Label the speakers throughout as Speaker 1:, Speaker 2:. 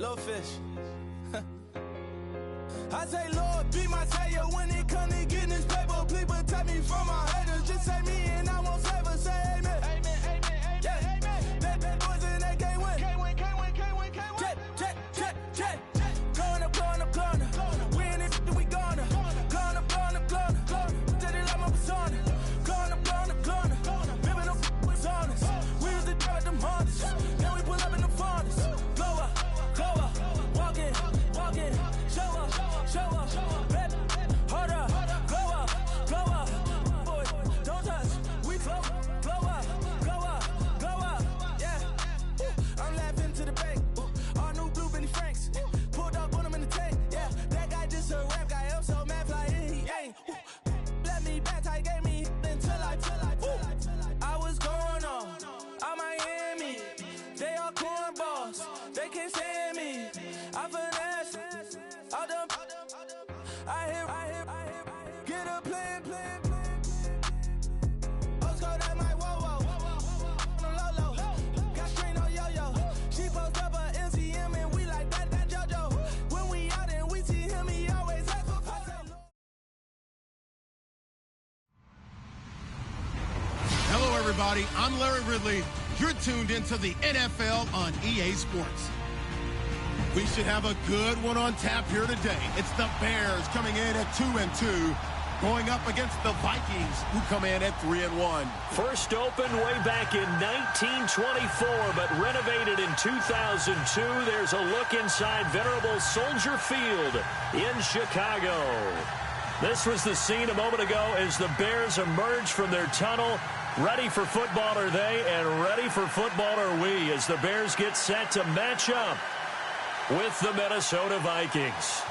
Speaker 1: Little fish. I say, Lord, be my savior when it comes to getting this paper. Please protect me from my haters. Just say me and I won't save her. Say amen. Amen, amen, amen, yeah. Amen. That boys and they can't win. Can't win, can't win, can't win, can't win. Check. Going up. We in it, we gonna. Going up. Did it like my persona. Going up. Ripping them was honest. We was the drug them hardest. Then we pull up in the furnace. Glow up. Walk in. Show up. Baby, hold up. Glow up. Boy, don't touch. We flow up. Yeah. I'm laughing to the bank. All new blue Benny Franks. Pulled up on him in the tank. Yeah, that guy just a rap guy. I'm so mad fly and he ain't. Let me back, I gave me until I was going on. I'm Miami. They all cornballs. They can't stand me. I finesse. All them. I hear. Get a plan. Old school, that my whoa. Low. Got strain on yo-yo. She post up a MCM and we like that JoJo. When we out and we see him, he always ask for
Speaker 2: Hello, everybody. I'm Larry Ridley. You're tuned into the NFL on EA Sports. We should have a good one on tap here today. It's the Bears coming in at 2-2, going up against the Vikings, who come in at 3-1.
Speaker 3: First opened way back in 1924, but renovated in 2002. There's a look inside venerable Soldier Field in Chicago. This was the scene a moment ago as the Bears emerged from their tunnel. Ready for football are they, and ready for football are we, as the Bears get set to match up with the Minnesota Vikings.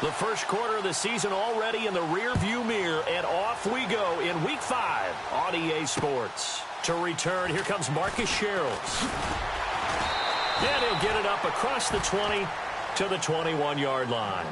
Speaker 3: The first quarter of the season already in the rearview mirror, and off we go in Week 5 on EA Sports. To return, here comes Marcus Sherrills. And he'll get it up across the 20 to the 21-yard line.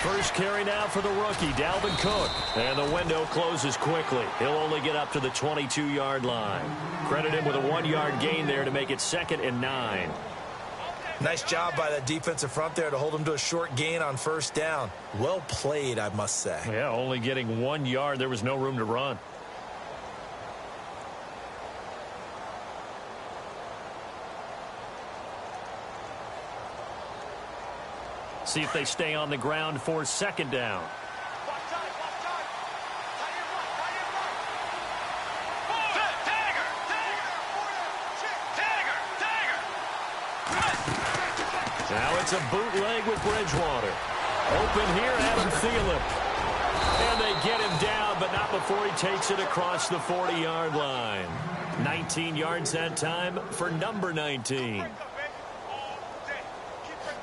Speaker 3: First carry now for the rookie, Dalvin Cook. And the window closes quickly. He'll only get up to the 22-yard line. Credit him with a 1-yard gain there to make it 2nd and 9.
Speaker 4: Nice job by the defensive front there to hold him to a short gain on first down. Well played, I must say.
Speaker 3: Yeah, only getting 1 yard. There was no room to run. See if they stay on the ground for 2nd down. Now it's a bootleg with Bridgewater. Open here, Adam Thielen. And they get him down, but not before he takes it across the 40-yard line. 19 yards that time for number 19.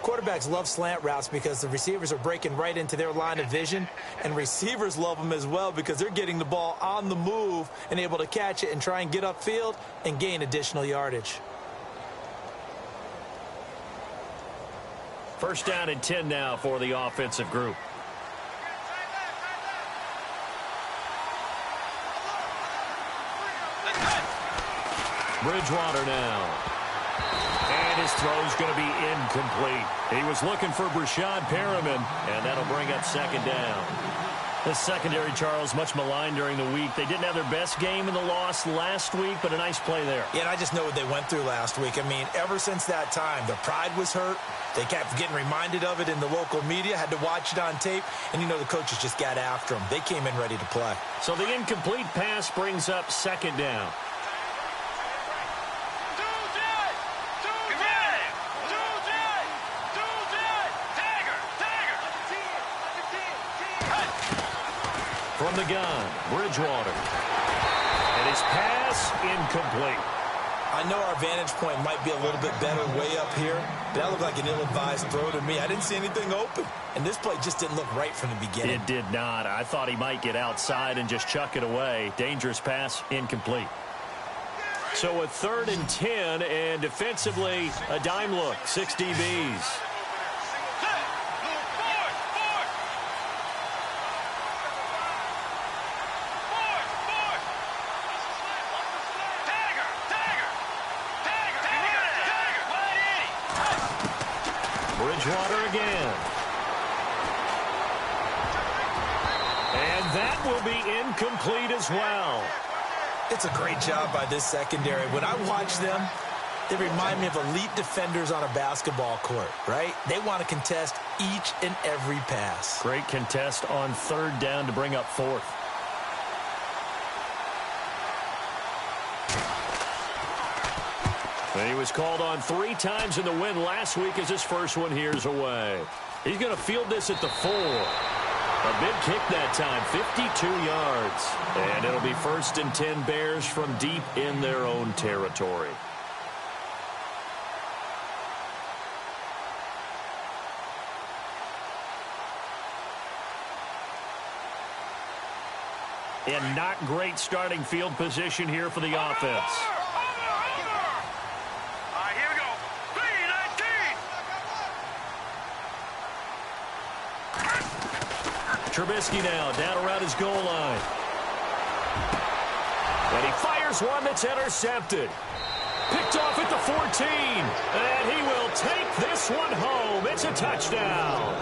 Speaker 4: Quarterbacks love slant routes because the receivers are breaking right into their line of vision, and receivers love them as well because they're getting the ball on the move and able to catch it and try and get upfield and gain additional yardage.
Speaker 3: First down and 10 now for the offensive group. Bridgewater now. And his throw's going to be incomplete. He was looking for Brashad Perriman, and that'll bring up 2nd down. The secondary, Charles, much maligned during the week. They didn't have their best game in the loss last week, but a nice play there.
Speaker 4: Yeah, and I just know what they went through last week. I mean, ever since that time, their pride was hurt. They kept getting reminded of it in the local media, had to watch it on tape, and, you know, the coaches just got after them. They came in ready to play.
Speaker 3: So the incomplete pass brings up 2nd down. from the gun. Bridgewater. And his pass incomplete.
Speaker 4: I know our vantage point might be a little bit better way up here, but that looked like an ill-advised throw to me. I didn't see anything open, and this play just didn't look right from the beginning.
Speaker 3: It did not. I thought he might get outside and just chuck it away. Dangerous pass, incomplete. So a 3rd and 10, and defensively, a dime look, 6 DBs. Bridgewater again. And that will be incomplete as well.
Speaker 4: It's a great job by this secondary. When I watch them, they remind me of elite defenders on a basketball court, right? They want to contest each and every pass.
Speaker 3: Great contest on 3rd down to bring up 4th. And he was called on 3 times in the win last week as his first one here's away. He's going to field this at the 4. A big kick that time, 52 yards. And it'll be 1st and 10 Bears from deep in their own territory. And not great starting field position here for the offense. Trubisky now down around his goal line. And he fires one that's intercepted. Picked off at the 14. And he will take this one home. It's a touchdown.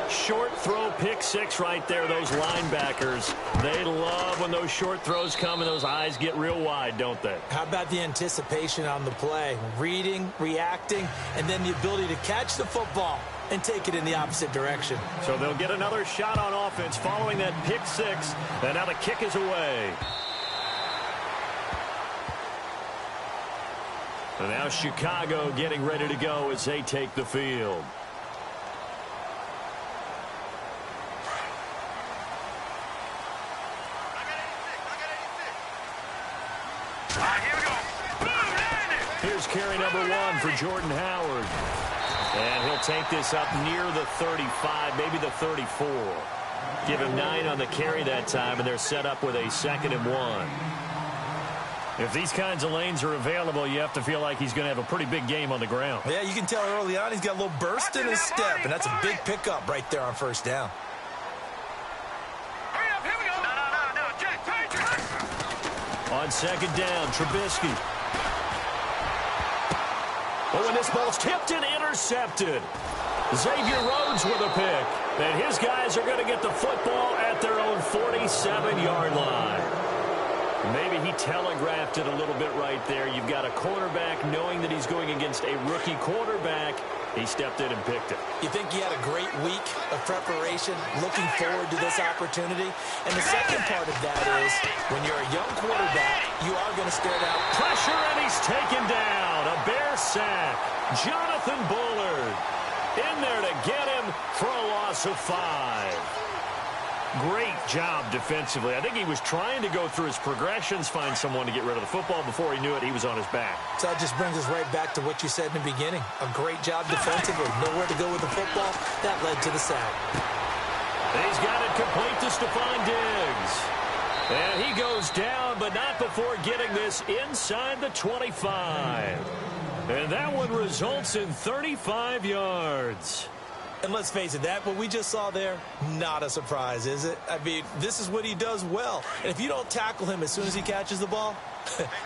Speaker 3: Short throw, pick 6 right there. Those linebackers, they love when those short throws come and those eyes get real wide, don't they?
Speaker 4: How about the anticipation on the play? Reading, reacting, and then the ability to catch the football and take it in the opposite direction.
Speaker 3: So they'll get another shot on offense following that pick 6. And now the kick is away. And now Chicago getting ready to go as they take the field. Here's carry number 1 for Jordan Howard. And he'll take this up near the 35, maybe the 34. Give him 9 on the carry that time, and they're set up with a 2nd and 1. If these kinds of lanes are available, you have to feel like he's going to have a pretty big game on the ground.
Speaker 4: Yeah, you can tell early on he's got a little burst in his step, and that's a big pickup right there on 1st down.
Speaker 3: On 2nd down, Trubisky. Oh, and this ball's tipped and intercepted. Xavier Rhodes with a pick. And his guys are going to get the football at their own 47-yard line. Maybe he telegraphed it a little bit right there. You've got a quarterback knowing that he's going against a rookie quarterback. He stepped in and picked it.
Speaker 4: You think he had a great week of preparation, looking forward to this opportunity? And the second part of that is, when you're a young quarterback, you are going to stare down.
Speaker 3: Pressure, and he's taken down. A Bear sack. Jonathan Bullard in there to get him for a loss of 5. Great job defensively. I think he was trying to go through his progressions, find someone to get rid of the football. Before he knew it, he was on his back.
Speaker 4: So that just brings us right back to what you said in the beginning. A great job defensively. Nowhere to go with the football. That led to the sack.
Speaker 3: He's got it complete to Stephon Diggs. And he goes down, but not before getting this inside the 25. And that one results in 35 yards.
Speaker 4: And let's face it, that what we just saw there, not a surprise, is it? I mean, this is what he does well. And if you don't tackle him as soon as he catches the ball,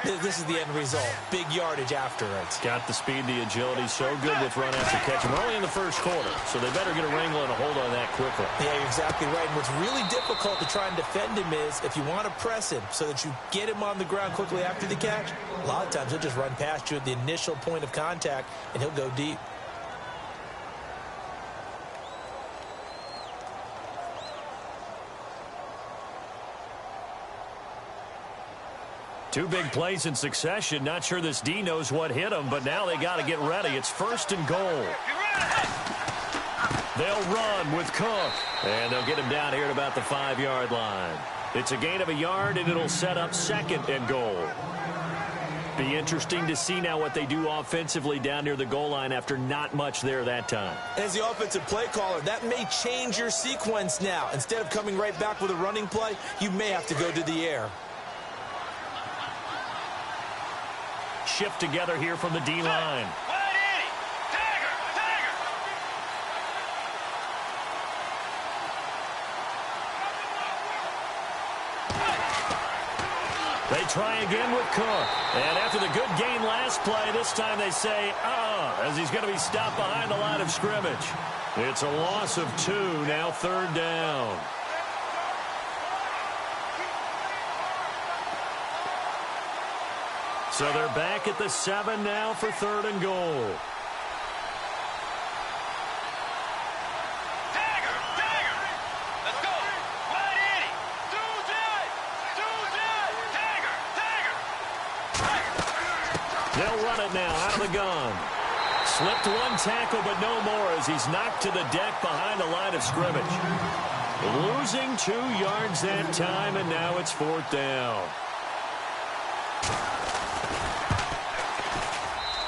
Speaker 4: this is the end result. Big yardage afterwards.
Speaker 3: Got the speed, the agility, so good with run after catch. And we're only in the first quarter, so they better get a wrangle and a hold on that quickly.
Speaker 4: Yeah, you're exactly right. And what's really difficult to try and defend him is if you want to press him so that you get him on the ground quickly after the catch, a lot of times he'll just run past you at the initial point of contact, and he'll go deep.
Speaker 3: Two big plays in succession. Not sure this D knows what hit him, but now they got to get ready. It's 1st and goal. They'll run with Cook, and they'll get him down here at about the 5-yard line. It's a gain of a yard, and it'll set up 2nd and goal. Be interesting to see now what they do offensively down near the goal line after not much there that time.
Speaker 4: As the offensive play caller, that may change your sequence now. Instead of coming right back with a running play, you may have to go to the air.
Speaker 3: Shift together here from the D-line. They try again with Cook. And after the good gain last play, this time they say, as he's going to be stopped behind the line of scrimmage. It's a loss of 2, now 3rd down. So they're back at the 7 now for 3rd and goal. They'll run it now out of the gun. Slipped one tackle, but no more as he's knocked to the deck behind the line of scrimmage. Losing 2 yards that time, and now it's 4th down.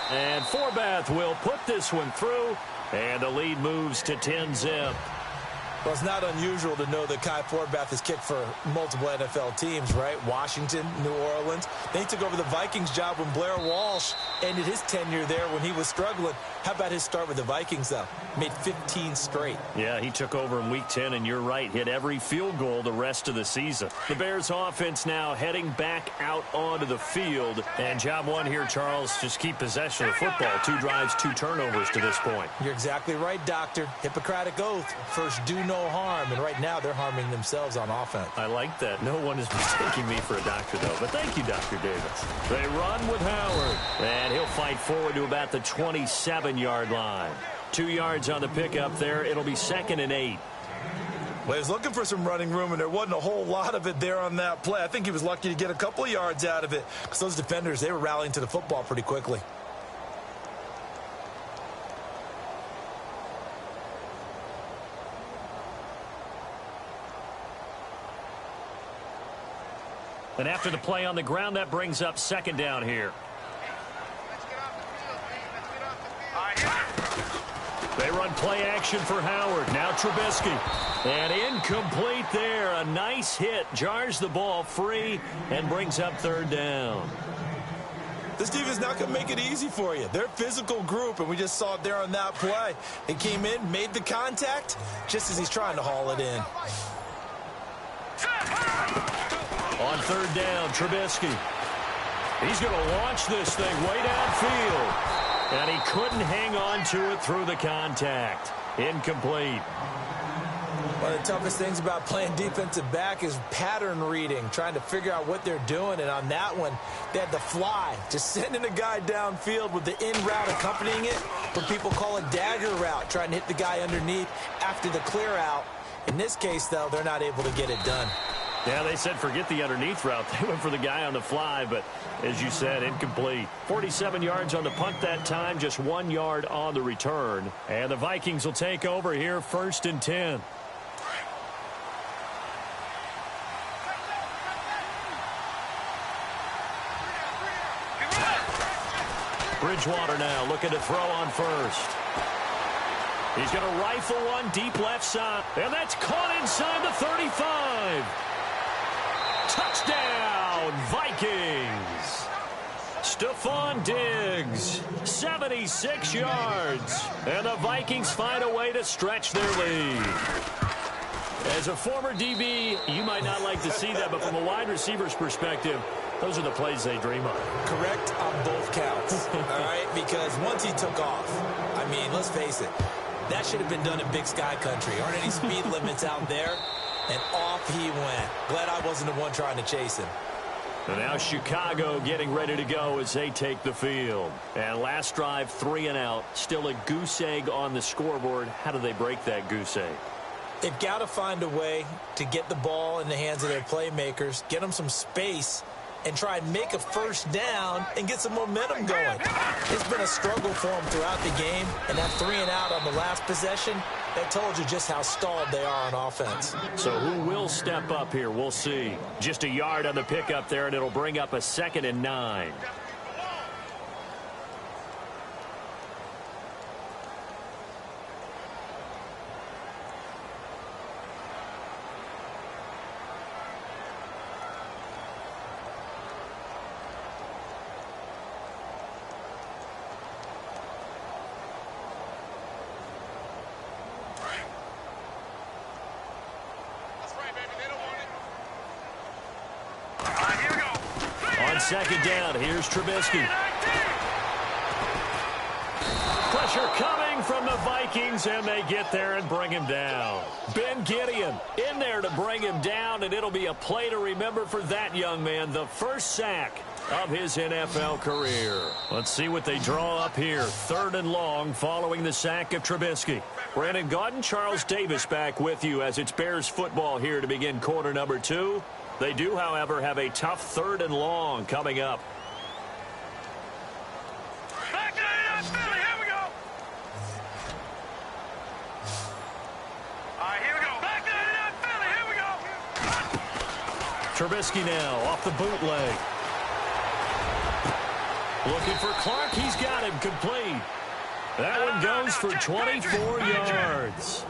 Speaker 3: And Forbath will put this one through, and the lead moves to 10-zip.
Speaker 4: Well, it's not unusual to know that Kai Forbath has kicked for multiple NFL teams, right? Washington, New Orleans. Then he took over the Vikings job when Blair Walsh ended his tenure there when he was struggling. How about his start with the Vikings, though? Made 15 straight.
Speaker 3: Yeah, he took over in Week 10, and you're right, hit every field goal the rest of the season. The Bears offense now heading back out onto the field. And job one here, Charles, just keep possession of the football. 2 drives, 2 turnovers to this point.
Speaker 4: You're exactly right, Doctor. Hippocratic oath. First, do no harm. And right now, they're harming themselves on offense.
Speaker 3: I like that. No one is mistaking me for a doctor, though. But thank you, Dr. Davis. They run with Howard. And he'll fight forward to about the 27-yard line. 2 yards on the pickup there. It'll be 2nd and 8.
Speaker 4: Well, he was looking for some running room, and there wasn't a whole lot of it there on that play. I think he was lucky to get a couple of yards out of it because those defenders, they were rallying to the football pretty quickly.
Speaker 3: And after the play on the ground, that brings up 2nd down here. They run play action for Howard. Now Trubisky. And incomplete there. A nice hit. Jars the ball free and brings up 3rd down.
Speaker 4: This team is not going to make it easy for you. They're a physical group, and we just saw it there on that play. They came in, made the contact, just as he's trying to haul it in.
Speaker 3: On 3rd down, Trubisky. He's going to launch this thing way downfield. And he couldn't hang on to it through the contact. Incomplete.
Speaker 4: One of the toughest things about playing defensive back is pattern reading, trying to figure out what they're doing. And on that one, they had the fly, just sending a guy downfield with the in route accompanying it, what people call a dagger route, trying to hit the guy underneath after the clear out. In this case, though, they're not able to get it done.
Speaker 3: Yeah, they said forget the underneath route. They went for the guy on the fly, but as you said, incomplete. 47 yards on the punt that time, just 1 yard on the return. And the Vikings will take over here, 1st and 10. Bridgewater now looking to throw on 1st. He's going to rifle one deep left side. And that's caught inside the 35. Touchdown, Vikings. Stephon Diggs, 76 yards. And the Vikings find a way to stretch their lead. As a former DB, you might not like to see that, but from a wide receiver's perspective, those are the plays they dream of.
Speaker 4: Correct on both counts, all right? Because once he took off, I mean, let's face it, that should have been done in Big Sky Country. Aren't any speed limits out there? And off he went. Glad I wasn't the one trying to chase him.
Speaker 3: And now Chicago getting ready to go as they take the field. And last drive, 3 and out. Still a goose egg on the scoreboard. How do they break that goose egg?
Speaker 4: They've got to find a way to get the ball in the hands of their playmakers, get them some space, and try and make a first down and get some momentum going. It's been a struggle for them throughout the game, and that 3 and out on the last possession, That told you just how stalled they are on offense.
Speaker 3: So who will step up here? We'll see. Just a yard on the pickup there, and it'll bring up a 2nd and 9. Second down, here's Trubisky. Pressure coming from the Vikings, and they get there and bring him down. Ben Gideon in there to bring him down, and it'll be a play to remember for that young man. The first sack of his NFL career. Let's see what they draw up here. 3rd and long following the sack of Trubisky. Brandon Gaudin, Charles Davis back with you as it's Bears football here to begin quarter number 2. They do, however, have a tough 3rd and long coming up.
Speaker 1: Back to the Philly, here we go. All right, here we go. Back to the Philly, here we go.
Speaker 3: Trubisky now off the bootleg. Looking for Clark. He's got him complete. That one goes for 24 yards.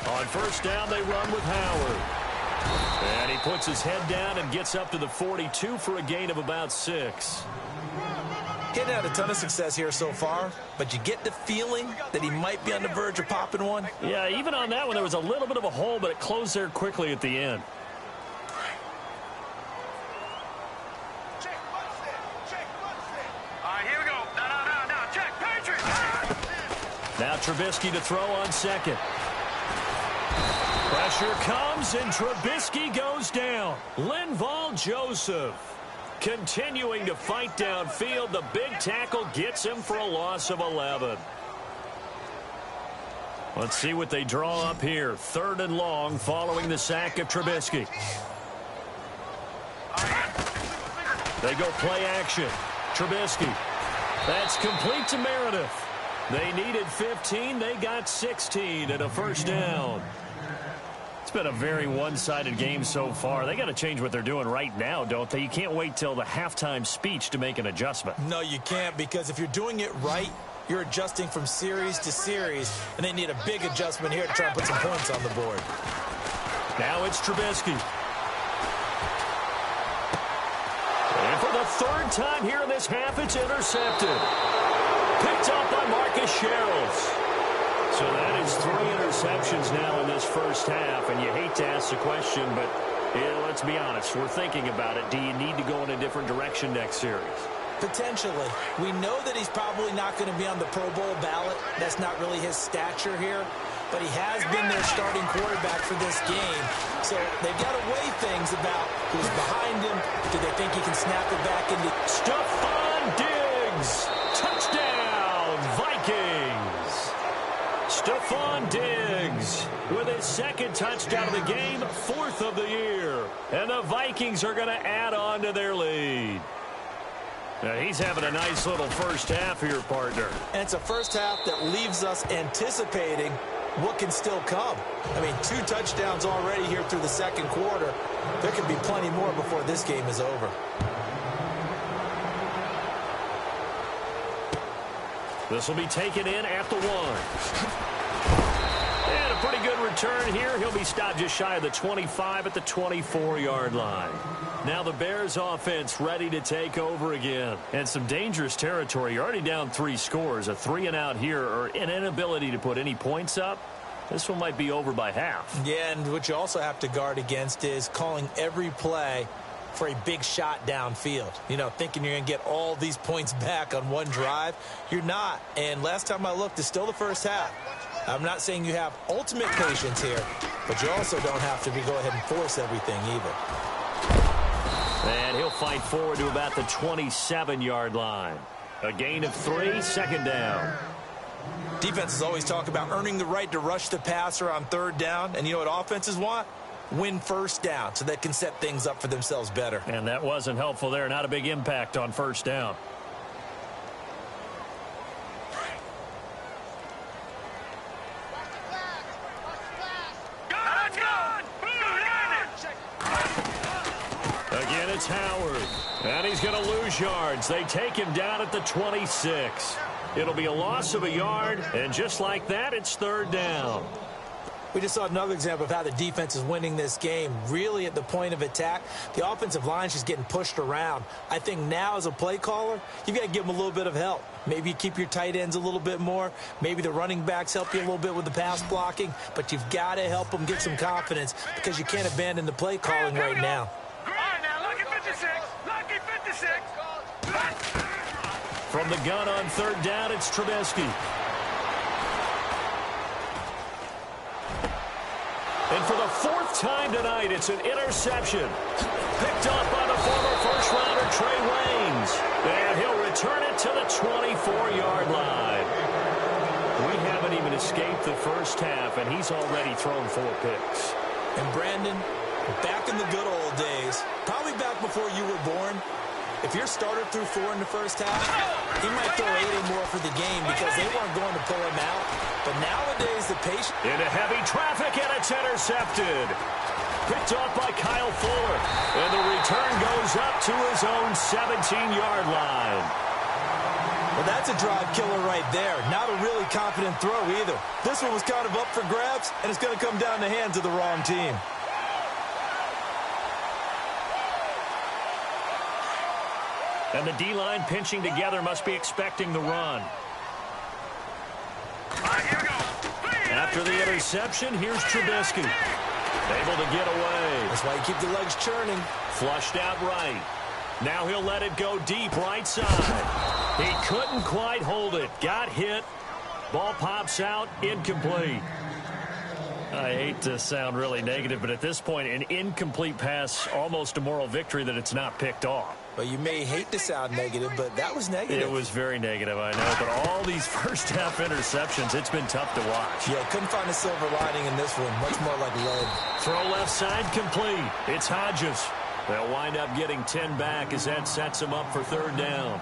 Speaker 3: On first down, they run with Howard. And he puts his head down and gets up to the 42 for a gain of about 6.
Speaker 4: He hadn't had a ton of success here so far, but you get the feeling that he might be on the verge of popping one.
Speaker 3: Yeah, even on that one, there was a little bit of a hole, but it closed there quickly at the end.
Speaker 1: All right, here we go. No, check, Patriots.
Speaker 3: Now Trubisky to throw on second. Pressure comes, and Trubisky goes down. Linval Joseph continuing to fight downfield. The big tackle gets him for a loss of 11. Let's see what they draw up here. 3rd and long following the sack of Trubisky. They go play action. Trubisky. That's complete to Meredith. They needed 15. They got 16 and a first down. It's been a very one-sided game so far. They got to change what they're doing right now, don't they? You can't wait till the halftime speech to make an adjustment.
Speaker 4: No, you can't, because if you're doing it right, you're adjusting from series to series, and they need a big adjustment here to try and put some points on the board.
Speaker 3: Now it's Trubisky. And for the 3rd time here in this half, it's intercepted. Picked up by Marcus Sherrills. So that is 3 interceptions now in this first half, and you hate to ask the question, but let's be honest, we're thinking about it. Do you need to go in a different direction next series?
Speaker 4: Potentially. We know that he's probably not going to be on the Pro Bowl ballot. That's not really his stature here, but he has been their starting quarterback for this game. So they've got to weigh things about who's behind him. Do they think he can snap it back into...
Speaker 3: Stephon Diggs! Touchdown, Vikings! Stephon Diggs with his 2nd touchdown of the game, 4th of the year. And the Vikings are going to add on to their lead. Now, he's having a nice little first half here, partner.
Speaker 4: And it's a first half that leaves us anticipating what can still come. I mean, 2 touchdowns already here through the 2nd quarter. There could be plenty more before this game is over.
Speaker 3: This will be taken in at the 1. And a pretty good return here. He'll be stopped just shy of the 25 at the 24-yard line. Now the Bears offense ready to take over again. And some dangerous territory. You're already down 3 scores. A 3-and-out here, or an inability to put any points up. This one might be over by half.
Speaker 4: Yeah, and what you also have to guard against is calling every play for a big shot downfield. You know, thinking you're going to get all these points back on one drive. You're not. And last time I looked, it's still the first half. I'm not saying you have ultimate patience here, but you also don't have to go ahead and force everything either.
Speaker 3: And he'll fight forward to about the 27-yard line. A gain of 3, 2nd down.
Speaker 4: Defenses always talk about earning the right to rush the passer on 3rd down. And you know what offenses want? win first down so they can set things up for themselves better.
Speaker 3: And that wasn't helpful there. Not a big impact on first down. Again, it's Howard. And he's going to lose yards. They take him down at the 26. It'll be a loss of a yard, and just like that, it's third down.
Speaker 4: We just saw another example of how the defense is winning this game. Really at the point of attack, the offensive line is just getting pushed around. I think now as a play caller, you've got to give them a little bit of help. Maybe you keep your tight ends a little bit more. Maybe the running backs help you a little bit with the pass blocking. But you've got to help them get some confidence because you can't abandon the play calling right now.
Speaker 5: All right, now, lucky 56. Lucky 56.
Speaker 3: From the gun on third down, it's Trubisky. And for the fourth time tonight, it's an interception. Picked up by the former first-rounder Trey Waynes. And he'll return it to the 24-yard line. We haven't even escaped the first half, and he's already thrown 4 picks.
Speaker 4: And Brandon, back in the good old days, probably back before you were born, if your starter threw 4 in the first half, he might throw 8 or more for the game because they weren't going to pull him out. But nowadays, the patient...
Speaker 3: Into heavy traffic, and it's intercepted. Picked off by Kyle Fuller. And the return goes up to his own 17-yard line.
Speaker 4: Well, that's a drive killer right there. Not a really confident throw either. This one was kind of up for grabs, and it's going to come down the hands of the wrong team.
Speaker 3: And the D-line pinching together must be expecting the run. After the interception, here's Trubisky. Able to get away.
Speaker 4: That's why you keep the legs churning.
Speaker 3: Flushed out right. Now he'll let it go deep right side. He couldn't quite hold it. Got hit. Ball pops out. Incomplete. I hate to sound really negative, but at this point, an incomplete pass, almost a moral victory that it's not picked off.
Speaker 4: Well, you may hate to sound negative, but that was negative.
Speaker 3: It was very negative, I know. But all these first-half interceptions, it's been tough to watch.
Speaker 4: Yeah, couldn't find a silver lining in this one. Much more like lead.
Speaker 3: Throw left side complete. It's Hodges. They'll wind up getting 10 back as that sets them up for third down.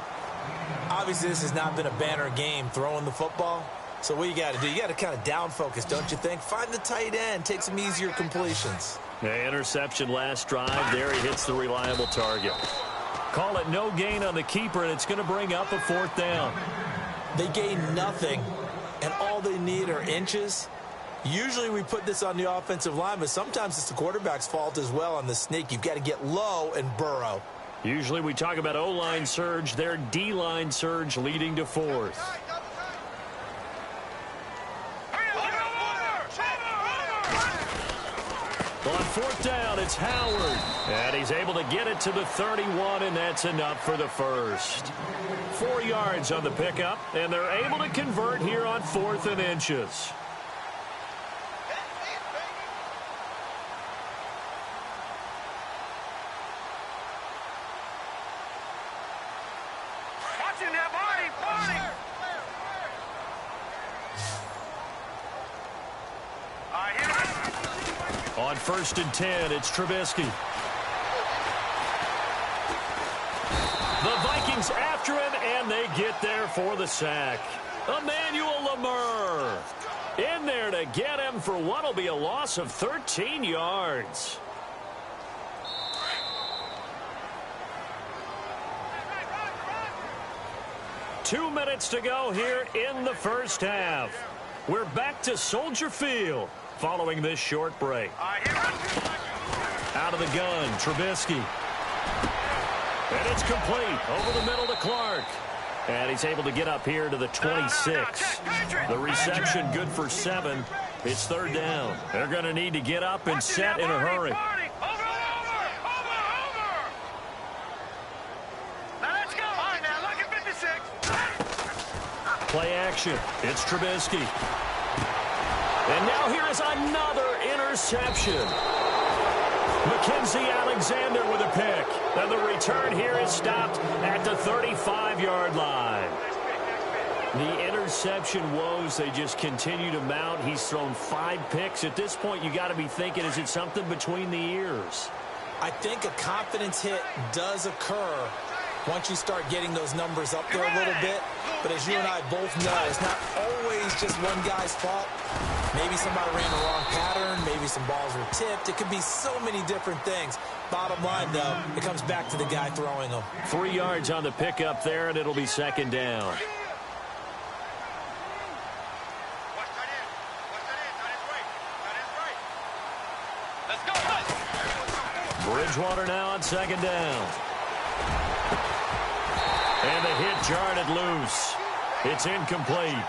Speaker 4: Obviously, this has not been a banner game throwing the football. So what you got to do, you got to kind of down focus, don't you think? Find the tight end, take some easier completions.
Speaker 3: The interception last drive. There he hits the reliable target. Call it no gain on the keeper, and it's going to bring up a fourth down.
Speaker 4: They gain nothing, and all they need are inches. Usually we put this on the offensive line, but sometimes it's the quarterback's fault as well on the sneak. You've got to get low and burrow.
Speaker 3: Usually we talk about O-line surge, their D-line surge leading to fourth. On fourth down, it's Howard. And he's able to get it to the 31, and that's enough for the first. 4 yards on the pickup, and they're able to convert here on 4th and inches.
Speaker 5: Watching that body.
Speaker 3: On 1st and 10, it's Trubisky. The Vikings after him, and they get there for the sack. Emmanuel Lamur in there to get him for what will be a loss of 13 yards. Two minutes to go here in the first half. We're back to Soldier Field following this short break. Out of the gun, Trubisky. And it's complete over the middle to Clark. And he's able to get up here to the 26. The reception good for 7. It's third down. They're going to need to get up and set in a hurry. Play action. It's Trubisky. And now here is another interception. Mackenzie Alexander with a pick. And the return here is stopped at the 35-yard line. The interception woes, they just continue to mount. He's thrown 5 picks. At this point, you got to be thinking, is it something between the ears?
Speaker 4: I think a confidence hit does occur once you start getting those numbers up there a little bit. But as you and I both know, it's not always just one guy's fault. Maybe somebody ran the wrong pattern. Maybe some balls were tipped. It could be so many different things. Bottom line, though, it comes back to the guy throwing them.
Speaker 3: 3 yards on the pickup there, and it'll be second down. Bridgewater now on second down. And the hit jarred it loose. It's incomplete.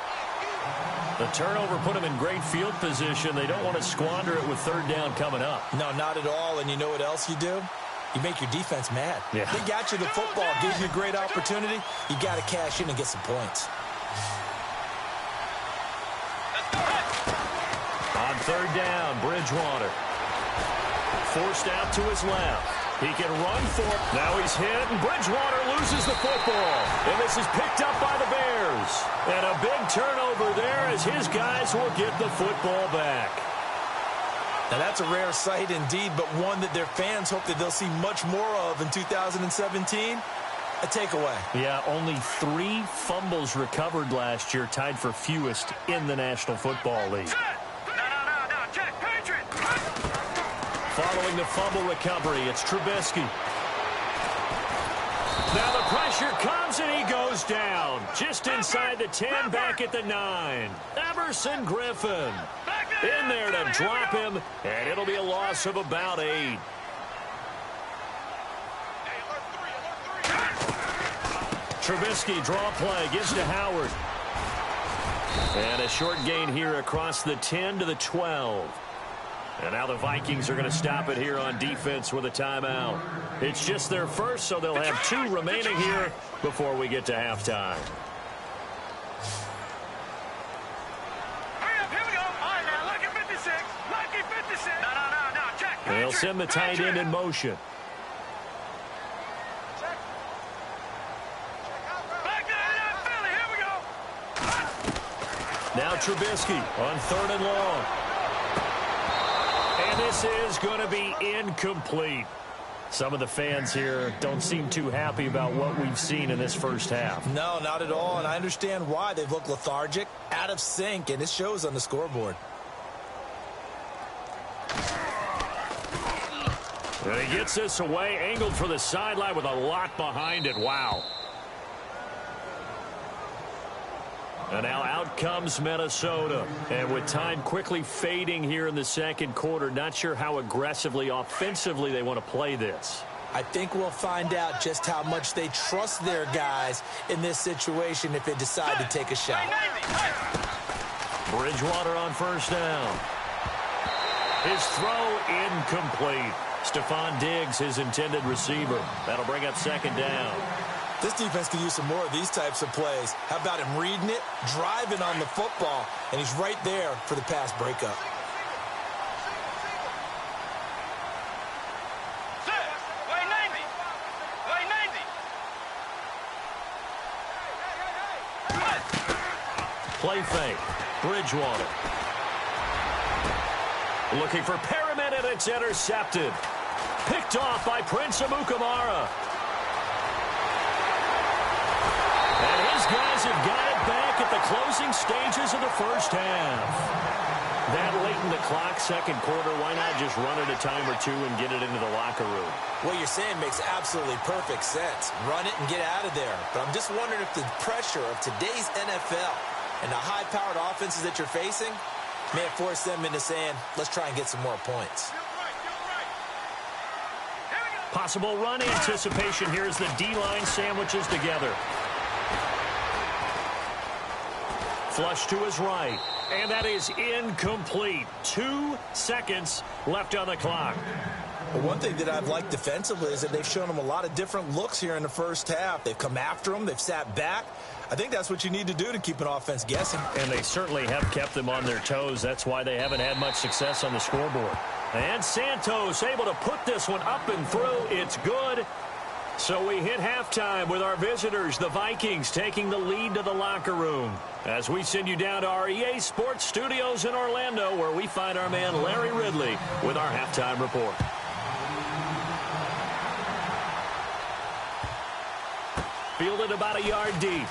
Speaker 3: The turnover put them in great field position. They don't want to squander it with third down coming up.
Speaker 4: No, not at all. And you know what else you do? You make your defense mad.
Speaker 3: Yeah.
Speaker 4: They got you the football, gave you a great opportunity. You got to cash in and get some points.
Speaker 3: On third down, Bridgewater. Forced out to his left. He can run for it. Now he's hit, and Bridgewater loses the football. And this is picked up by the Bears. And a big turnover there as his guys will get the football back.
Speaker 4: Now, that's a rare sight indeed, but one that their fans hope that they'll see much more of in 2017. A takeaway.
Speaker 3: Yeah, only 3 fumbles recovered last year, tied for fewest in the National Football League.
Speaker 5: No, check, Patriot.
Speaker 3: Following the fumble recovery, it's Trubisky. Now the pressure comes, and he goes down. Just inside the 10, back at the 9. Emerson Griffin in there to drop him, and it'll be a loss of about 8. Trubisky, draw play, gives to Howard. And a short gain here across the 10 to the 12. And now the Vikings are going to stop it here on defense with a timeout. It's just their first, so they'll have 2 remaining here before we get to halftime.
Speaker 5: Hurry up, here we go. All right, now, lucky 56. Lucky 56. No, check.
Speaker 3: They'll send the tight end in motion.
Speaker 5: Back to that Philly, here we go.
Speaker 3: Now Trubisky on third and long. And this is going to be incomplete. Some of the fans here don't seem too happy about what we've seen in this first half.
Speaker 4: No, not at all, and I understand why. They've looked lethargic, out of sync, and it shows on the scoreboard.
Speaker 3: And he gets this away, angled for the sideline with a lot behind it. Wow. And now out comes Minnesota. And with time quickly fading here in the second quarter, not sure how aggressively, offensively they want to play this.
Speaker 4: I think we'll find out just how much they trust their guys in this situation if they decide to take a shot.
Speaker 3: Bridgewater on first down. His throw incomplete. Stephon Diggs, his intended receiver. That'll bring up second down.
Speaker 4: This defense could use some more of these types of plays. How about him reading it, driving on the football, and he's right there for the pass breakup.
Speaker 3: Play fake. Bridgewater. Looking for Perriman, and it's intercepted. Picked off by Prince Amukamara. And his guys have got it back at the closing stages of the first half. That late in the clock, second quarter, why not just run it a time or 2 and get it into the locker room?
Speaker 4: What you're saying makes absolutely perfect sense. Run it and get out of there. But I'm just wondering if the pressure of today's NFL and the high-powered offenses that you're facing may have forced them into saying, let's try and get some more points.
Speaker 3: Possible run anticipation here as the D-line sandwiches together. Flush to his right, and that is incomplete. 2 seconds left on the clock.
Speaker 4: Well, one thing that I've liked defensively is that they've shown them a lot of different looks here in the first half. They've come after them. They've sat back. I think that's what you need to do to keep an offense guessing.
Speaker 3: And they certainly have kept them on their toes. That's why they haven't had much success on the scoreboard. And Santos able to put this one up and through. It's good. So we hit halftime with our visitors, the Vikings, taking the lead to the locker room. As we send you down to our EA Sports Studios in Orlando, where we find our man Larry Ridley with our halftime report. Fielded about a yard deep.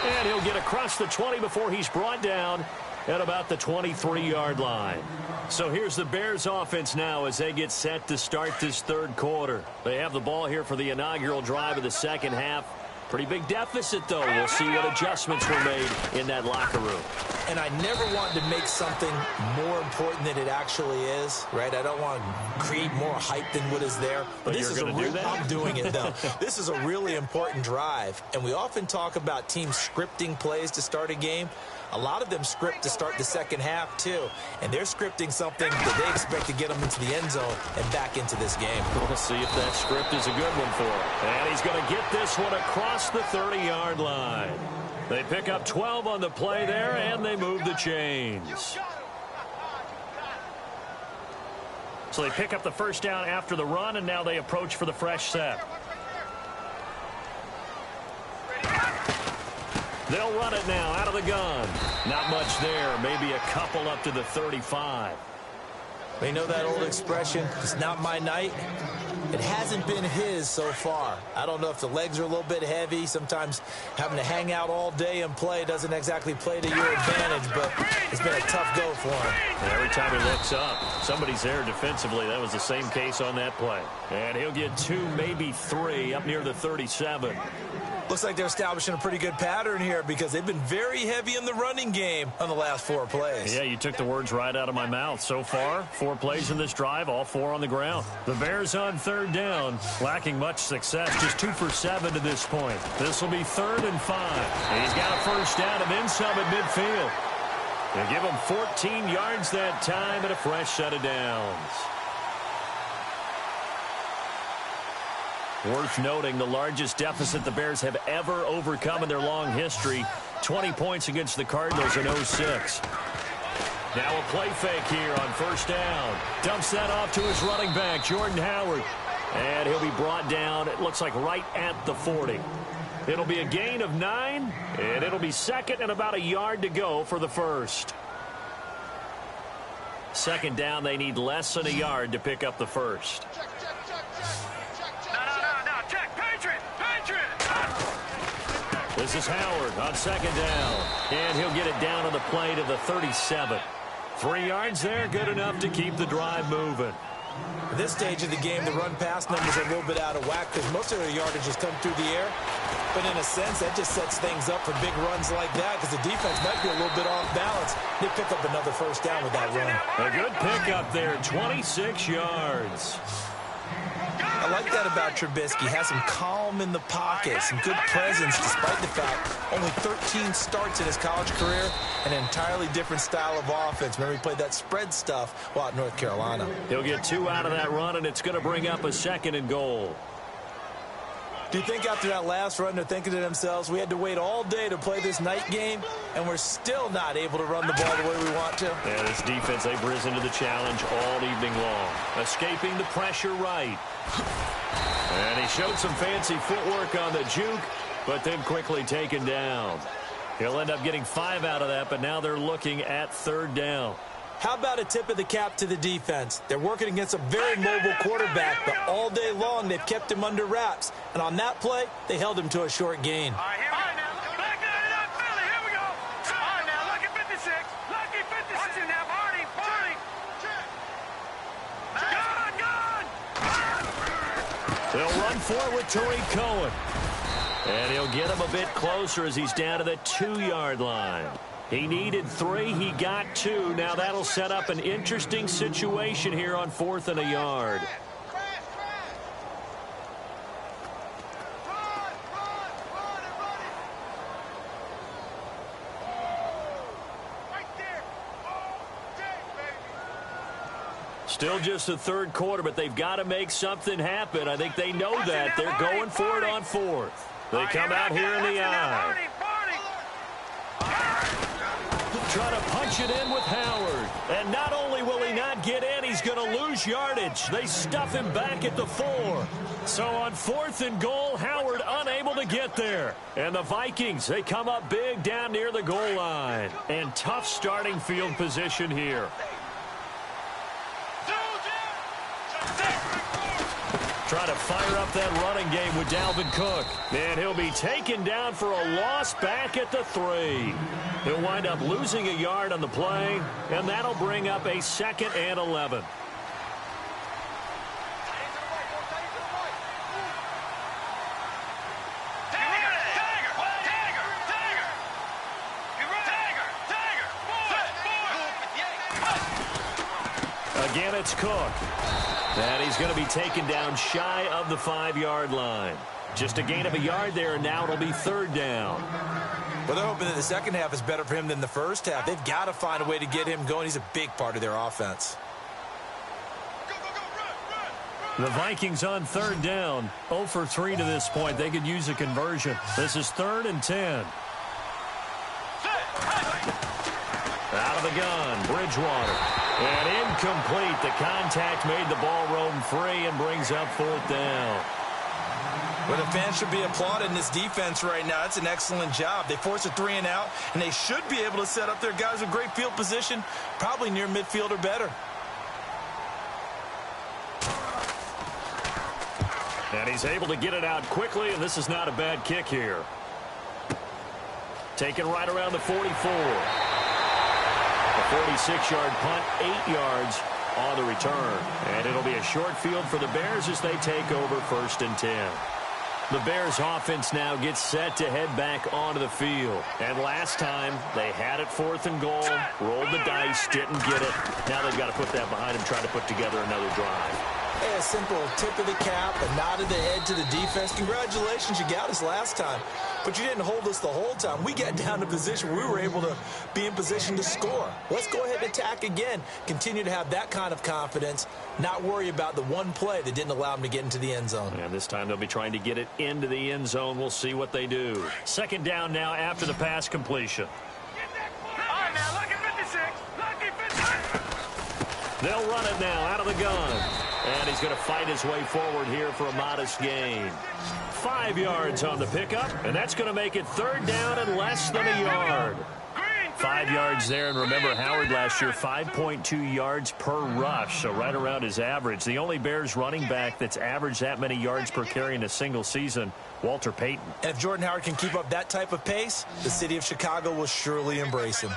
Speaker 3: And he'll get across the 20 before he's brought down at about the 23-yard line. So here's the Bears offense now as they get set to start this third quarter. They have the ball here for the inaugural drive of the second half. Pretty big deficit, though. We'll see what adjustments were made in that locker room.
Speaker 4: And I never want to make something more important than it actually is, right? I don't want to create more hype than what is there.
Speaker 3: But this is
Speaker 4: I'm doing it, though. This is a really important drive. And we often talk about teams scripting plays to start a game. A lot of them script to start the second half, too. And they're scripting something that they expect to get them into the end zone and back into this game.
Speaker 3: We'll see if that script is a good one for him. And he's going to get this one across the 30-yard line. They pick up 12 on the play there, and they move the chains. So they pick up the first down after the run, and now they approach for the fresh set. They'll run it now out of the gun. Not much there. Maybe a couple up to the 35.
Speaker 4: You know that old expression, it's not my night? It hasn't been his so far. I don't know if the legs are a little bit heavy. Sometimes having to hang out all day and play doesn't exactly play to your advantage, but it's been a tough go for him.
Speaker 3: And every time he looks up, somebody's there defensively. That was the same case on that play. And he'll get 2, maybe 3 up near the 37.
Speaker 4: Looks like they're establishing a pretty good pattern here because they've been very heavy in the running game on the last 4 plays.
Speaker 3: Yeah, you took the words right out of my mouth. So far, 4 plays in this drive, all 4 on the ground. The Bears on third down, lacking much success, just 2 for 7 to this point. This will be 3rd and 5. And he's got a first down and then some at midfield. They give him 14 yards that time and a fresh set of downs. Worth noting the largest deficit the Bears have ever overcome in their long history, 20 points against the Cardinals in 06. Now a play fake here on first down. Dumps that off to his running back, Jordan Howard. And he'll be brought down, it looks like right at the 40. It'll be a gain of 9, and it'll be 2nd and about a yard to go for the first. 2nd down, they need less than a yard to pick up the first. This is Howard on 2nd down. And he'll get it down on the play to the 37. 3 yards there, good enough to keep the drive moving.
Speaker 4: At this stage of the game, the run-pass numbers are a little bit out of whack because most of their yardage has come through the air. But in a sense, that just sets things up for big runs like that because the defense might be a little bit off balance. They pick up another first down with that run.
Speaker 3: A good pickup there, 26 yards.
Speaker 4: I like that about Trubisky. Has some calm in the pocket, some good presence despite the fact only 13 starts in his college career, an entirely different style of offense. Remember, he played that spread stuff while at North Carolina.
Speaker 3: He'll get 2 out of that run, and it's going to bring up a 2nd and goal.
Speaker 4: Do you think after that last run they're thinking to themselves, we had to wait all day to play this night game, and we're still not able to run the ball the way we want to?
Speaker 3: Yeah, this defense, they've risen to the challenge all evening long. Escaping the pressure right. And he showed some fancy footwork on the juke, but then quickly taken down. He'll end up getting 5 out of that, but now they're looking at 3rd down.
Speaker 4: How about a tip of the cap to the defense? They're working against a very mobile quarterback, but all day long they've kept him under wraps. And on that play, they held him to a short gain.
Speaker 5: All right, now. Back it up, Philly. Here we go. All right, now. Lucky 56. Lucky 56. Watch it now. Barney. Gone.
Speaker 3: They'll run for it with Tariq Cohen. And he'll get him a bit closer as he's down to the 2-yard line. He needed 3. He got 2. Now that'll set up an interesting situation here on 4th and a yard. Still just the 3rd quarter, but they've got to make something happen. I think they know that. They're going for it on 4th. They come out here in the eye. Trying to punch it in with Howard. And not only will he not not get in, he's going to lose yardage. They stuff him back at the 4. So on 4th and goal, Howard unable to get there. And the Vikings, they come up big down near the goal line. And tough starting field position here. Trying to fire up that running game with Dalvin Cook. And he'll be taken down for a loss back at the 3. He'll wind up losing a yard on the play, and that'll bring up a 2nd and 11. Again, it's Cook. And he's going to be taken down shy of the 5-yard line. Just a gain of a yard there, and now it'll be 3rd down.
Speaker 4: Well, they're hoping that the second half is better for him than the first half. They've got to find a way to get him going. He's a big part of their offense.
Speaker 3: The Vikings on 3rd down. 0 for 3 to this point. They could use a conversion. This is 3rd and 10. Out of the gun, Bridgewater. And incomplete. The contact made the ball roam free and brings up 4th down.
Speaker 4: Well, the fans should be applauding this defense right now. It's an excellent job. They force a 3 and out, and they should be able to set up their guys with great field position, probably near midfield or better.
Speaker 3: And he's able to get it out quickly, and this is not a bad kick here. Taken right around the 44. A 46-yard punt, 8 yards on the return. And it'll be a short field for the Bears as they take over 1st and 10. The Bears offense now gets set to head back onto the field. And last time, they had it 4th and goal, rolled the dice, didn't get it. Now they've got to put that behind them, try to put together another drive.
Speaker 4: Hey, a simple tip of the cap, a nod of the head to the defense. Congratulations, you got us last time. But you didn't hold us the whole time. We got down to position. We were able to be in position to score. Let's go ahead and attack again. Continue to have that kind of confidence. Not worry about the one play that didn't allow them to get into the end zone.
Speaker 3: And this time they'll be trying to get it into the end zone. We'll see what they do. 2nd down now after the pass completion.
Speaker 5: All right, now, lucky 56. Lucky 56.
Speaker 3: They'll run it now out of the gun. And he's going to fight his way forward here for a modest gain. 5 yards on the pickup, and that's going to make it 3rd down and less than a yard. 5 yards there, and remember Howard last year, 5.2 yards per rush, so right around his average. The only Bears running back that's averaged that many yards per carry in a single season, Walter Payton.
Speaker 4: And if Jordan Howard can keep up that type of pace, the city of Chicago will surely embrace him.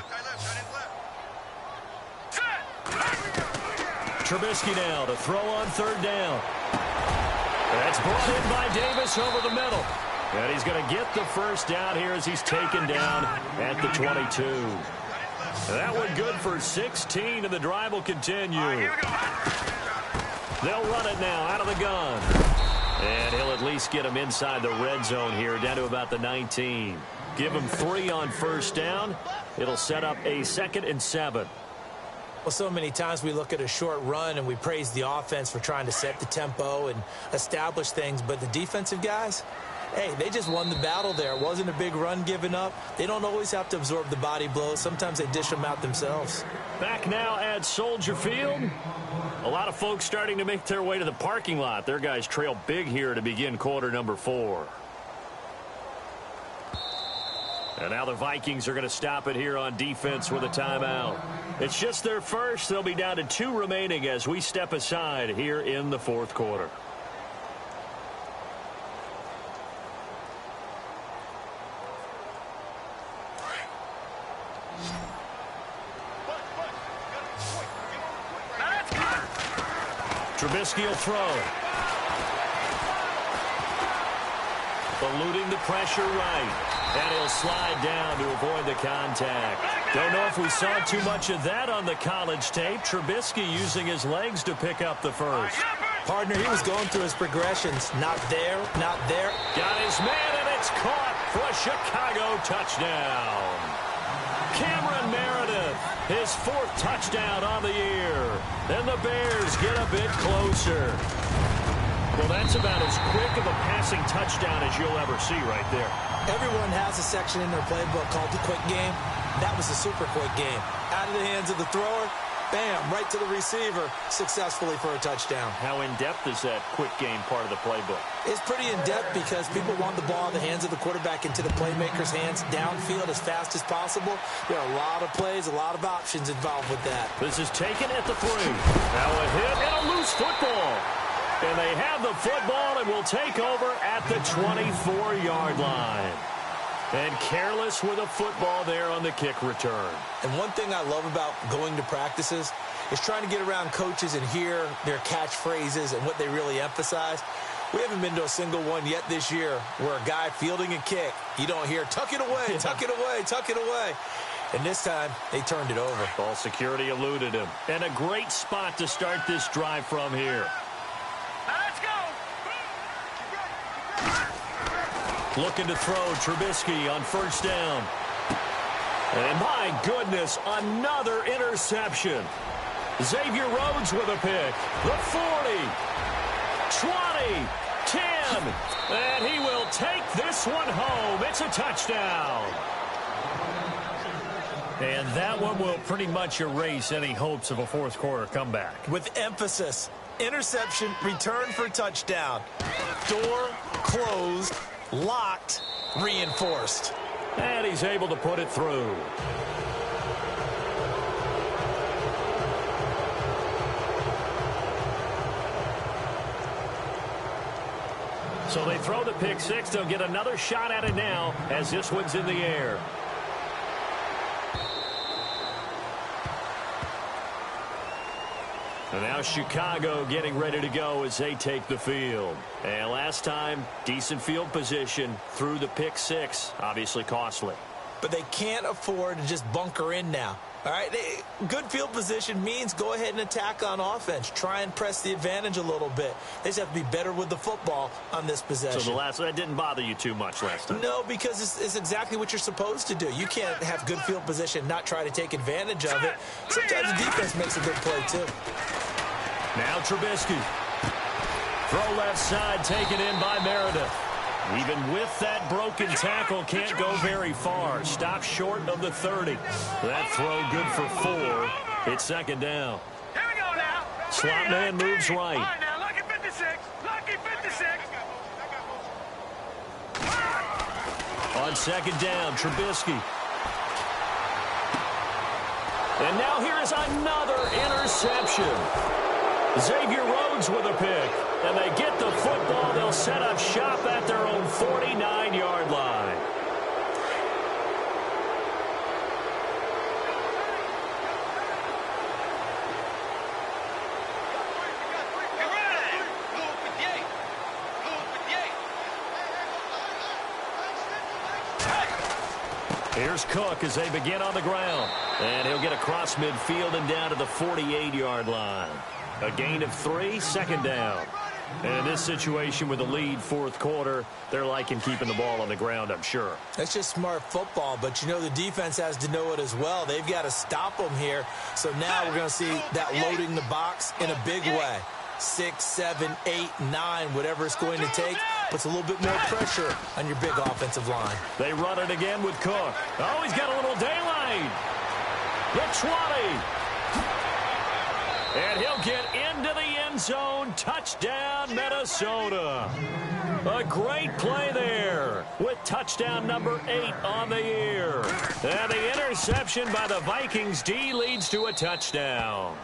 Speaker 3: Trubisky now to throw on 3rd down. That's brought in by Davis over the middle. And he's going to get the 1st down here as he's taken down at the 22. That one good for 16, and the drive will continue. They'll run it now out of the gun. And he'll at least get him inside the red zone here, down to about the 19. Give him 3 on 1st down. It'll set up a 2nd and 7.
Speaker 4: Well, so many times we look at a short run and we praise the offense for trying to set the tempo and establish things, but the defensive guys, hey, they just won the battle there. It wasn't a big run given up. They don't always have to absorb the body blows. Sometimes they dish them out themselves.
Speaker 3: Back now at Soldier Field. A lot of folks starting to make their way to the parking lot. Their guys trail big here to begin quarter number 4. And now the Vikings are going to stop it here on defense with a timeout. It's just their first. They'll be down to 2 remaining as we step aside here in the 4th quarter. Trubisky will throw. Eluding the pressure right. And he'll slide down to avoid the contact. Don't know if we saw too much of that on the college tape. Trubisky using his legs to pick up the 1st.
Speaker 4: Partner, he was going through his progressions. Not there, not there.
Speaker 3: Got his man, and it's caught for a Chicago touchdown. Cameron Meredith, his 4th touchdown on the year. And the Bears get a bit closer. Well, that's about as quick of a passing touchdown as you'll ever see right there.
Speaker 4: Everyone has a section in their playbook called the quick game. That was a super quick game. Out of the hands of the thrower, Bam, right to the receiver, successfully for a touchdown.
Speaker 3: How in-depth is that quick game part of the playbook?
Speaker 4: It's pretty in-depth because people want the ball in the hands of the quarterback into the playmaker's hands downfield as fast as possible. There are a lot of plays, a lot of options involved with that.
Speaker 3: This is taken at the 3. Now a hit and a loose football. And they have the football and will take over at the 24-yard line. And careless with a football there on the kick return.
Speaker 4: And one thing I love about going to practices is trying to get around coaches and hear their catchphrases and what they really emphasize. We haven't been to a single one yet this year where a guy fielding a kick, you don't hear, tuck it away, tuck it away, tuck it away. And this time, they turned it over.
Speaker 3: Ball security eluded him. And a great spot to start this drive from here.
Speaker 5: Let's go.
Speaker 3: Looking to throw Trubisky on first down. And my goodness, another interception. Xavier Rhodes with a pick. The 40, 20, 10. And he will take this one home. It's a touchdown. And that one will pretty much erase any hopes of a fourth quarter comeback.
Speaker 4: With emphasis, interception, return for touchdown. Door closed, locked, reinforced.
Speaker 3: And he's able to put it through. So they throw the pick six. They'll get another shot at it now as this one's in the air. And now Chicago getting ready to go as they take the field. And last time, decent field position through the pick six. Obviously costly.
Speaker 4: But they can't afford to just bunker in now. All right, good field position means go ahead and attack on offense. Try and press the advantage a little bit. They just have to be better with the football on this possession.
Speaker 3: So that didn't bother you too much last time?
Speaker 4: No, because it's exactly what you're supposed to do. You can't have good field position and not try to take advantage of it. Sometimes the defense makes a good play, too.
Speaker 3: Now Trubisky. Throw left side, taken in by Meredith. Even with that broken tackle, can't go very far. Stops short of the 30. That throw good for 4. It's second down.
Speaker 5: Here we go now.
Speaker 3: Slot man moves right.
Speaker 5: All right, now, lucky 56. Lucky 56.
Speaker 3: On second down, Trubisky. And now here is another interception. Xavier Rhodes with a pick. And they get the football. They'll set up shop at their own 49-yard line. Here's Cook as they begin on the ground. And he'll get across midfield and down to the 48-yard line. A gain of 3, second down. And in this situation with the lead fourth quarter, they're liking keeping the ball on the ground, I'm sure.
Speaker 4: That's just smart football, but you know the defense has to know it as well. They've got to stop them here. So now we're going to see that loading the box in a big way. 6, 7, 8, 9, whatever it's going to take, puts a little bit more pressure on your big offensive line.
Speaker 3: They run it again with Cook. Oh, he's got a little daylight. The 20. And he'll get into the end zone. Touchdown, Minnesota. A great play there with touchdown number 8 on the year. And the interception by the Vikings D leads to a touchdown.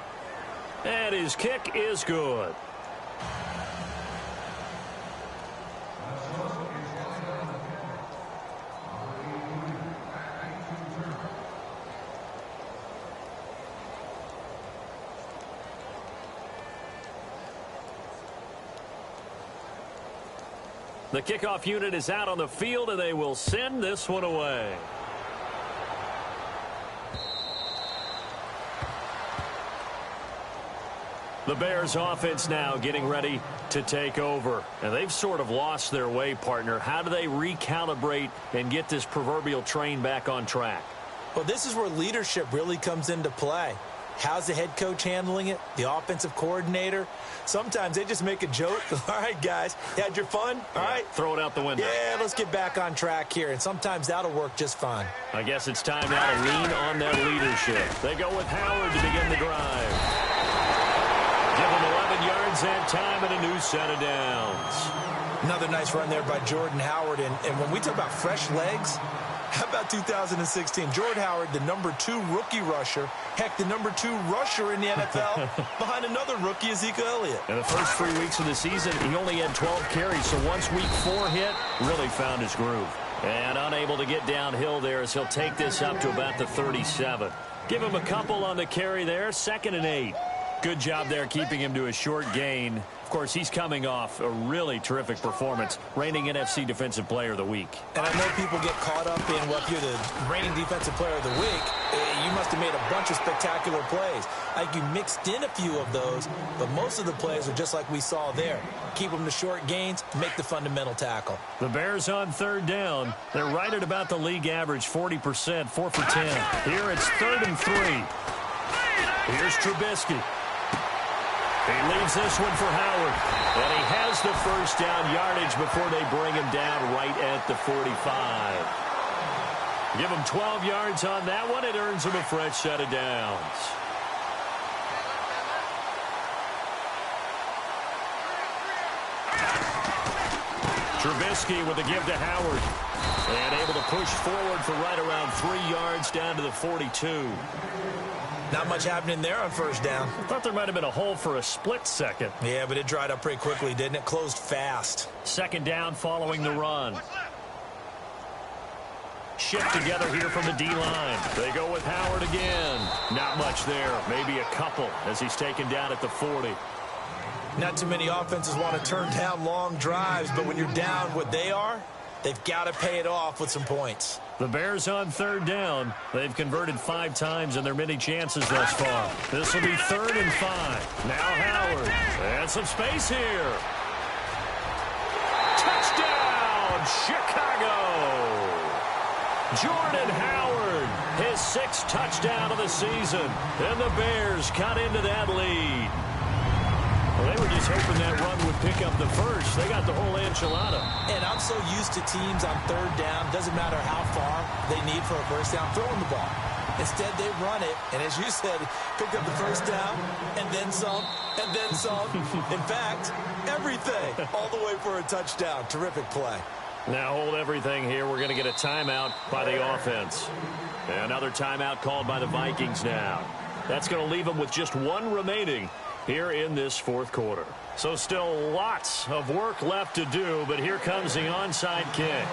Speaker 3: And his kick is good. The kickoff unit is out on the field, and they will send this one away. The Bears offense now getting ready to take over. And they've sort of lost their way, partner. How do they recalibrate and get this proverbial train back on track?
Speaker 4: Well, this is where leadership really comes into play. How's the head coach handling it? The offensive coordinator? Sometimes they just make a joke. All right, guys, you had your fun? All right.
Speaker 3: Throw it out the window.
Speaker 4: Yeah, let's get back on track here, and sometimes that'll work just fine.
Speaker 3: I guess it's time now to lean on that leadership. They go with Howard to begin the drive. Give him 11 yards that time and a new set of downs.
Speaker 4: Another nice run there by Jordan Howard, and when we talk about fresh legs, how about 2016? Jordan Howard, the #2 rookie rusher. Heck, the #2 rusher in the NFL behind another rookie, Ezekiel Elliott.
Speaker 3: In the first 3 weeks of the season, he only had 12 carries, so once week 4 hit, really found his groove. And unable to get downhill there as he'll take this up to about the 37. Give him a couple on the carry there, 2nd and 8. Good job there keeping him to a short gain. Of course, he's coming off a really terrific performance, reigning NFC Defensive Player of the Week.
Speaker 4: And I know people get caught up in, well, if you're the reigning Defensive Player of the Week, you must have made a bunch of spectacular plays. Like you mixed in a few of those, but most of the plays are just like we saw there. Keep them to short gains, make the fundamental tackle.
Speaker 3: The Bears on 3rd down. They're right at about the league average, 40%, 4 for 10. Here it's 3rd and 3. Here's Trubisky. He leaves this one for Howard. And he has the first down yardage before they bring him down right at the 45. Give him 12 yards on that one. It earns him a fresh set of downs. Trubisky with a give to Howard. And able to push forward for right around 3 yards down to the 42.
Speaker 4: Not much happening there on 1st down.
Speaker 3: I thought there might have been a hole for a split second.
Speaker 4: Yeah, but it dried up pretty quickly, didn't it? Closed fast.
Speaker 3: 2nd down following the run. Shift together here from the D-line. They go with Howard again. Not much there. Maybe a couple as he's taken down at the 40.
Speaker 4: Not too many offenses want to turn down long drives, but when you're down what they are, they've got to pay it off with some points.
Speaker 3: The Bears on 3rd down. They've converted 5 times in their many chances thus far. This will be 3rd and 5. Now Howard. And some space here. Touchdown, Chicago. Jordan Howard, his 6th touchdown of the season. And the Bears cut into that lead. Well, they were just hoping that run would pick up the first. They got the whole enchilada.
Speaker 4: And I'm so used to teams on 3rd down, doesn't matter how far they need for a first down, throwing the ball. Instead, they run it, and as you said, pick up the first down, and then some, and then some. In fact, everything, all the way for a touchdown. Terrific play.
Speaker 3: Now hold everything here. We're going to get a timeout by the offense. Another timeout called by the Vikings now. That's going to leave them with just 1 remaining here in this 4th quarter. So still lots of work left to do, but here comes the onside kick.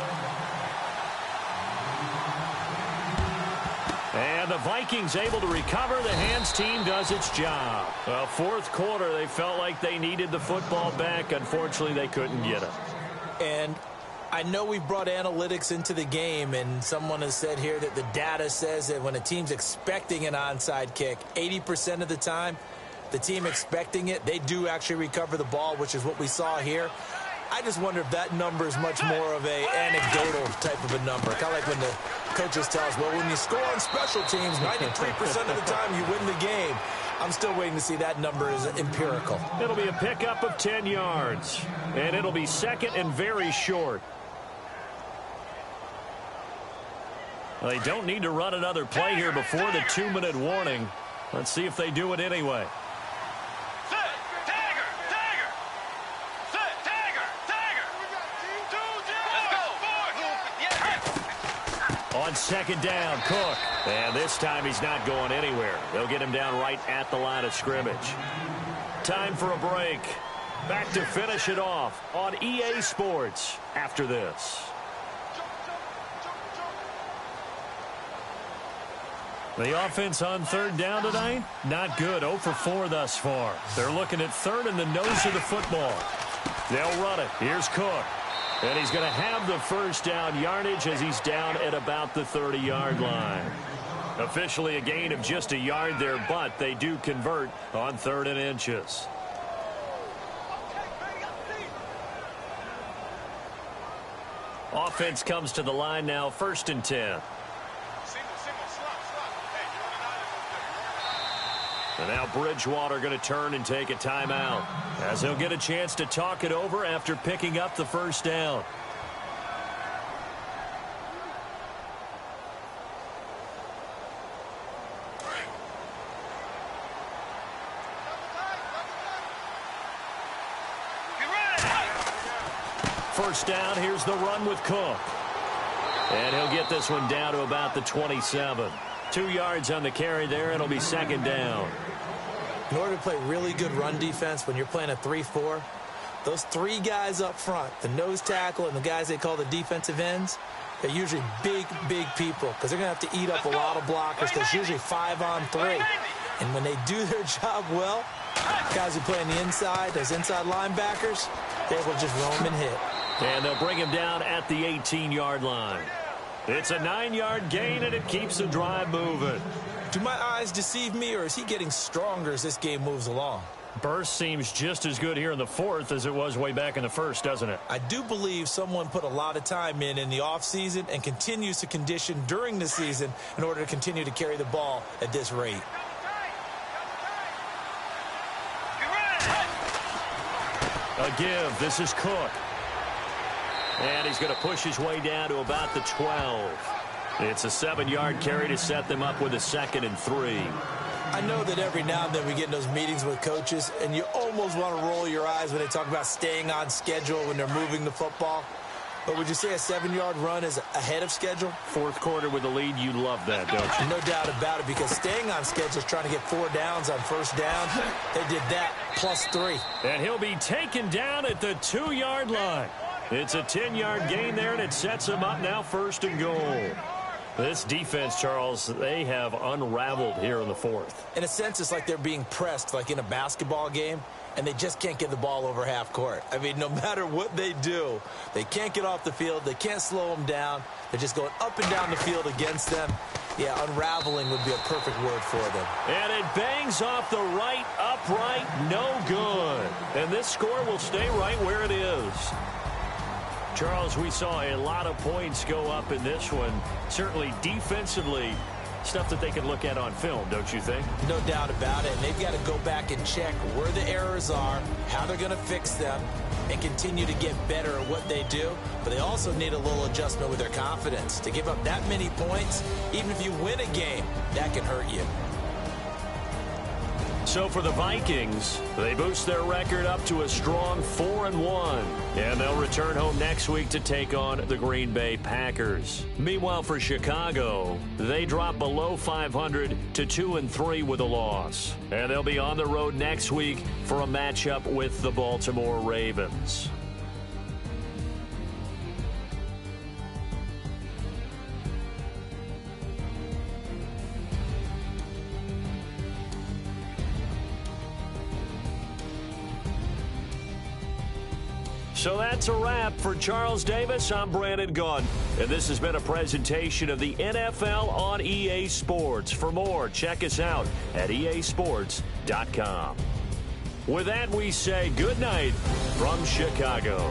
Speaker 3: And the Vikings able to recover. The hands team does its job. Well, 4th quarter, they felt like they needed the football back. Unfortunately, they couldn't get it.
Speaker 4: And I know we've brought analytics into the game, and someone has said here that the data says that when a team's expecting an onside kick, 80% of the time, the team expecting it, they do actually recover the ball, which is what we saw here. I just wonder if that number is much more of a anecdotal type of a number. Kind of like when the coaches tell us, well, when you score on special teams, 93% of the time you win the game. I'm still waiting to see that number is empirical.
Speaker 3: It'll be a pickup of 10 yards, and it'll be 2nd and very short. Well, they don't need to run another play here before the 2-minute warning. Let's see if they do it anyway. On 2nd down, Cook. And this time he's not going anywhere. They'll get him down right at the line of scrimmage. Time for a break. Back to finish it off on EA Sports after this. The offense on 3rd down tonight, not good. 0 for 4 thus far. They're looking at 3rd and the nose of the football. They'll run it. Here's Cook. And he's going to have the first down yardage as he's down at about the 30-yard line. Officially a gain of just a yard there, but they do convert on 3rd and inches. Offense comes to the line now, 1st and 10. And now Bridgewater going to turn and take a timeout, as he'll get a chance to talk it over after picking up the first down. First down, here's the run with Cook. And he'll get this one down to about the 27. 2 yards on the carry there, and it'll be second down.
Speaker 4: In order to play really good run defense when you're playing a 3-4, those 3 guys up front, the nose tackle and the guys they call the defensive ends, they're usually big, big people because they're going to have to eat up a lot of blockers because it's usually 5-on-3. And when they do their job well, guys who play on the inside, those inside linebackers, they're able to just roam and hit.
Speaker 3: And they'll bring him down at the 18-yard line. It's a 9-yard gain, and it keeps the drive moving.
Speaker 4: Do my eyes deceive me, or is he getting stronger as this game moves along?
Speaker 3: Burst seems just as good here in the fourth as it was way back in the first, doesn't it?
Speaker 4: I do believe someone put a lot of time in the offseason and continues to condition during the season in order to continue to carry the ball at this rate.
Speaker 3: A give. This is Cook. And he's going to push his way down to about the 12. It's a 7-yard carry to set them up with a 2nd and 3.
Speaker 4: I know that every now and then we get in those meetings with coaches, and you almost want to roll your eyes when they talk about staying on schedule when they're moving the football. But would you say a 7-yard run is ahead of schedule?
Speaker 3: Fourth quarter with a lead, you love that, don't you?
Speaker 4: No doubt about it, because staying on schedule is trying to get 4 downs on first down. They did that plus 3.
Speaker 3: And he'll be taken down at the 2-yard line. It's a 10-yard gain there, and it sets him up now 1st and goal. This defense, Charles, they have unraveled here in the fourth.
Speaker 4: In a sense, it's like they're being pressed, like in a basketball game, and they just can't get the ball over half court. I mean, no matter what they do, they can't get off the field. They can't slow them down. They're just going up and down the field against them. Yeah, unraveling would be a perfect word for them.
Speaker 3: And it bangs off the right upright, no good. And this score will stay right where it is. Charles, we saw a lot of points go up in this one. Certainly defensively, stuff that they can look at on film, don't you think?
Speaker 4: No doubt about it. And they've got to go back and check where the errors are, how they're going to fix them, and continue to get better at what they do. But they also need a little adjustment with their confidence. To give up that many points, even if you win a game, that can hurt you.
Speaker 3: So for the Vikings, they boost their record up to a strong 4-1. And they'll return home next week to take on the Green Bay Packers. Meanwhile, for Chicago, they drop below 500 to 2-3 with a loss. And they'll be on the road next week for a matchup with the Baltimore Ravens. So that's a wrap. For Charles Davis, I'm Brandon Gunn. And this has been a presentation of the NFL on EA Sports. For more, check us out at easports.com. With that, we say good night from Chicago.